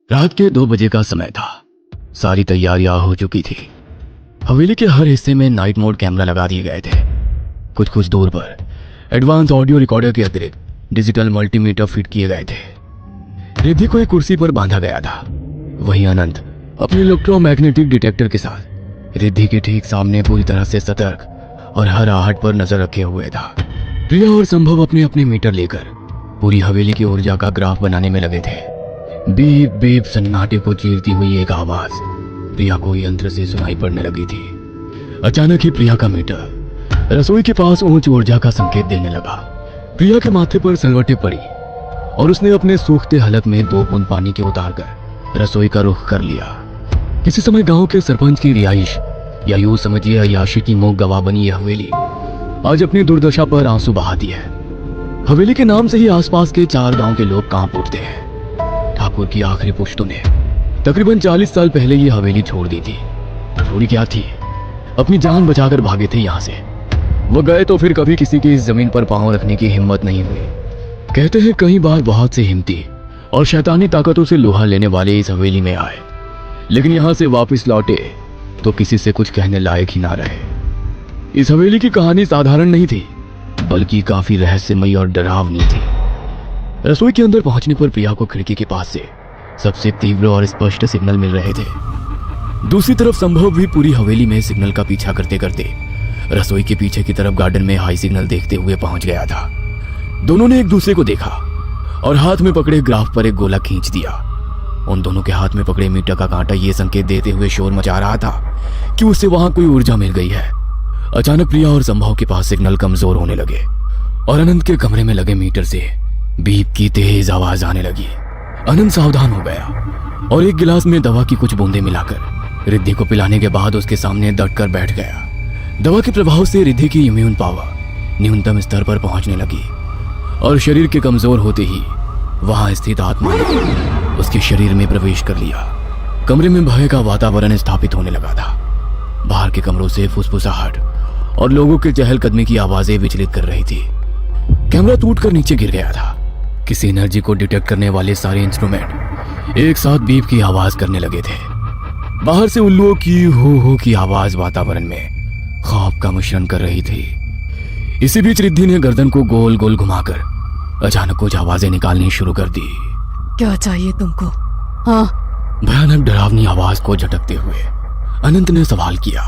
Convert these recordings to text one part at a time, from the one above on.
रात के 2 बजे का समय था। सारी तैयारियां हो चुकी थी। हवेली के हर हिस्से में नाइट मोड कैमरा लगा दिए गए थे। कुछ कुछ दूर पर एडवांस ऑडियो रिकॉर्डर के अतिरिक्त डिजिटल मल्टीमीटर फिट किए गए थे। रिद्धि को एक कुर्सी पर बांधा गया था। वहीं अनंत अपने इलेक्ट्रोमैग्नेटिक डिटेक्टर के साथ रिद्धि के ठीक सामने पूरी तरह से सतर्क और हर आहट पर नजर रखे हुए था। प्रिया और संभव अपने अपने मीटर लेकर पूरी हवेली की ऊर्जा का ग्राफ बनाने में लगे थे। बीप बीप सन्नाटे को चीरती हुई एक आवाज प्रिया को यंत्र से सुनाई पड़ने लगी थी। अचानक ही प्रिया का मीटर रसोई के पास उच्च ऊर्जा का संकेत देने लगा। प्रिया के माथे पर सलवटें पड़ी और उसने अपने सूखते हलक में 2 बूंद पानी के उतारकर रसोई का रुख कर लिया। किसी समय गांव के सरपंच की रिहाइश या यूं समझिए अय्याशी की मुंह गवाह बनी यह हवेली आज अपनी दुर्दशा पर आंसू बहाती है। हवेली के नाम से ही आसपास के 4 गांव के लोग कांप उठते हैं। ठाकुर की आखिरी पुश्तों ने तकरीबन 40 साल पहले ये हवेली छोड़ दी थी। छोड़ी क्या थी, अपनी जान बचाकर भागे थे यहाँ से। वो गए तो फिर कभी किसी की इस जमीन पर पांव रखने की हिम्मत नहीं हुई। कहते हैं कई बार बहुत से हिम्मती और शैतानी ताकतों से लोहा लेने वाले इस हवेली में आए, लेकिन यहाँ से वापस लौटे तो किसी से कुछ कहने लायक ही ना रहे। इस हवेली की कहानी साधारण नहीं थी, बल्कि काफी रहस्यमयी और डरावनी थी। रसोई के अंदर पहुंचने पर प्रिया को खिड़की के पास से सबसे तीव्र और स्पष्ट सिग्नल मिल रहे थे। दूसरी तरफ संभव भी पूरी हवेली में सिग्नल का पीछा करते करते रसोई के पीछे की तरफ गार्डन में हाई सिग्नल देखते हुए पहुंच गया था। दोनों ने एक दूसरे को देखा और हाथ में पकड़े ग्राफ पर एक गोला खींच दिया। उन दोनों के हाथ में पकड़े मीटर का कांटा ये संकेत देते हुए शोर मचा रहा था कि उससे वहां कोई ऊर्जा मिल गई है। अचानक प्रिया और संभव के पास सिग्नल कमजोर होने लगे और अनंत के कमरे में लगे मीटर से बीप की तेज आवाज आने लगी। अनंत सावधान हो गया और एक गिलास में दवा की कुछ बूंदें मिलाकर रिद्धि को पिलाने के बाद उसके सामने डटकर बैठ गया। दवा के प्रभाव से रिद्धि की इम्यून पावर न्यूनतम स्तर पर पहुंचने लगी और शरीर के कमजोर होते ही वहां स्थित आत्मा ने उसके शरीर में प्रवेश कर लिया। कमरे में भय का वातावरण स्थापित होने लगा था। बाहर के कमरों से फुसफुसाहट और लोगों के चहलकदमी की आवाजें विचलित कर रही थी। कैमरा टूटकर नीचे गिर गया था। किसी एनर्जी को डिटेक्ट करने वाले सारे इंस्ट्रूमेंट एक साथ बीप की आवाज करने लगे थे। बाहर से उल्लुओं की हो की आवाज वातावरण में खौफ का मिश्रण कर रही थी। इसी बीच रिद्धि ने गर्दन को गोल गोल घुमाकर अचानक कुछ आवाजें निकालनी शुरू कर दी। क्या चाहिए तुमको? हाँ, भयानक डरावनी आवाज को झटकते हुए अनंत ने सवाल किया।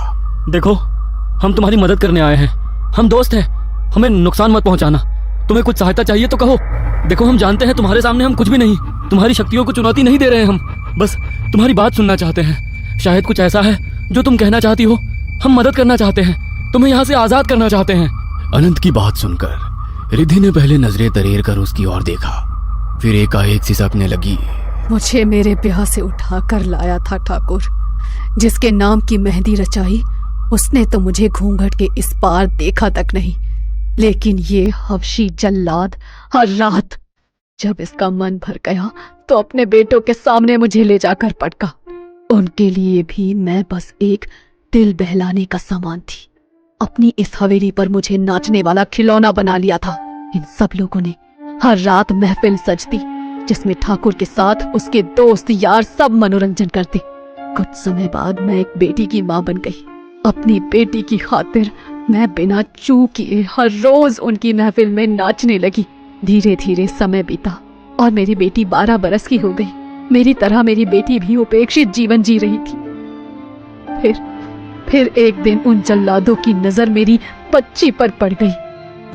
देखो, हम तुम्हारी मदद करने आए हैं। हम दोस्त हैं, हमें नुकसान मत पहुंचाना। तुम्हें कुछ सहायता चाहिए तो कहो। देखो, हम जानते हैं तुम्हारे सामने हम कुछ भी नहीं, तुम्हारी शक्तियों को चुनौती नहीं दे रहे हैं। हम बस तुम्हारी बात सुनना चाहते हैं। शायद कुछ ऐसा है जो तुम कहना चाहती हो। हम मदद करना चाहते हैं, तुम्हें यहाँ से आजाद करना चाहते हैं। अनंत की बात सुनकर रिद्धि ने पहले नजरें तरेर कर उसकी ओर देखा, फिर एकाएक सिसकने लगी। मुझे मेरे ब्याह से उठा कर लाया था ठाकुर। जिसके नाम की मेहंदी रचाई, उसने तो मुझे घूंघट के इस पार देखा तक नहीं। लेकिन ये हवशी जल्लाद हर रात जब इसका मन भर गया तो अपने बेटों के सामने मुझे ले जाकर पटका। उनके लिए भी मैं बस एक दिल बहलाने का सामान थी। अपनी इस हवेली पर मुझे नाचने वाला खिलौना बना लिया था। इन सब लोगों ने हर रात महफिल सजती जिसमें ठाकुर के साथ उसके दोस्त यार सब मनोरंजन करते। कुछ समय बाद मैं एक बेटी की मां बन गई। अपनी बेटी की खातिर मैं बिना चूक किए हर रोज उनकी महफिल में नाचने लगी। धीरे धीरे समय बीता और मेरी बेटी 12 बरस की हो गई। मेरी तरह मेरी बेटी भी उपेक्षित जीवन जी रही थी। फिर एक दिन उन जल्लादों की नजर मेरी बच्ची पर पड़ गई।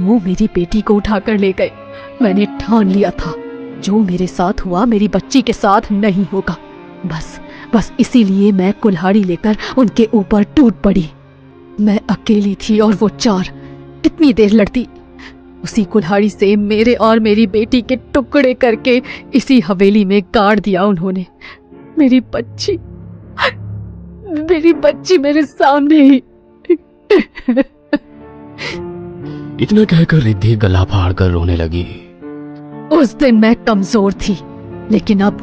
वो मेरी बेटी को उठाकर ले गए। मैंने ठान लिया था जो मेरे साथ हुआ मेरी बच्ची के साथ नहीं होगा। बस इसीलिए मैं कुल्हाड़ी लेकर उनके ऊपर टूट पड़ी। मैं अकेली थी और वो 4। कितनी देर लड़ती। उसी कुल्हाड़ी से मेरे और मेरी बेटी के टुकड़े करके इसी हवेली में गाड़ दिया उन्होंने। मेरी बच्ची मेरे सामने ही। इतना कहकर रिद्धि गला फाड़ कर रोने लगी। उस दिन मैं कमजोर थी, लेकिन अब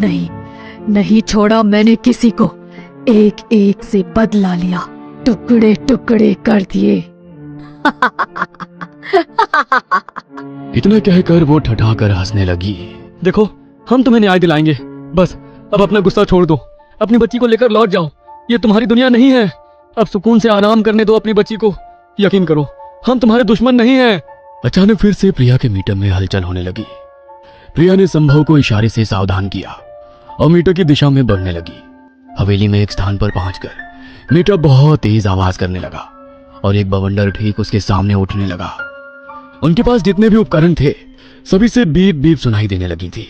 नहीं छोड़ा मैंने किसी को। एक एक से बदला लिया, टुकड़े टुकड़े कर दिए। इतना कहकर वो ठठाकर हंसने लगी। देखो, हम तुम्हें न्याय दिलाएंगे। बस अब अपना गुस्सा छोड़ दो, अपनी बच्ची को लेकर लौट जाओ। ये तुम्हारी दुनिया नहीं है। अब सुकून से आराम करने दो अपनी बच्ची को। यकीन करो, हम तुम्हारे दुश्मन नहीं हैं। अचानक फिर से प्रिया के मीटर में हलचल होने लगी। प्रिया ने संभव को इशारे से सावधान किया और मीटर की दिशा में बढ़ने लगी। हवेली में एक स्थान पर पहुंचकर मीटर बहुत तेज आवाज करने लगा और एक बवंडर ठीक उसके सामने उठने लगा। उनके पास जितने भी उपकरण थे सभी से बीप बीप सुनाई देने लगी थी।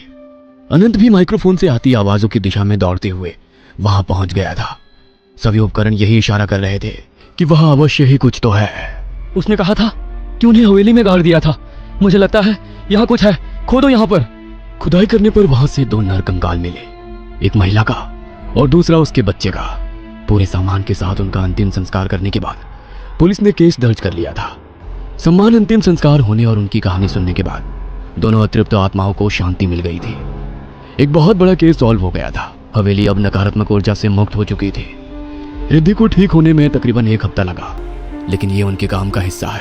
अनंत भी माइक्रोफोन से आती आवाजों की दिशा में दौड़ते हुए वहां पहुंच गया था। सभी उपकरण यही इशारा कर रहे थे कि वहां अवश्य ही कुछ तो है। उसने कहा था कि उन्हें हवेली में गाड़ दिया था। मुझे लगता है यहाँ कुछ है, खोदो यहाँ पर। खुदाई करने पर वहां से 2 नरकंकाल मिले, एक महिला का और दूसरा उसके बच्चे का। पूरे सामान के साथ उनका अंतिम संस्कार करने के बाद पुलिस ने केस दर्ज कर लिया था। सम्मान अंतिम संस्कार होने और उनकी कहानी सुनने के बाद दोनों अतृप्त आत्माओं को शांति मिल गई थी। एक बहुत बड़ा केस सॉल्व हो गया था। हवेली अब नकारात्मक ऊर्जा से मुक्त हो चुकी थी। रिद्धि को ठीक होने में तकरीबन 1 हफ्ता लगा, लेकिन ये उनके काम का हिस्सा है।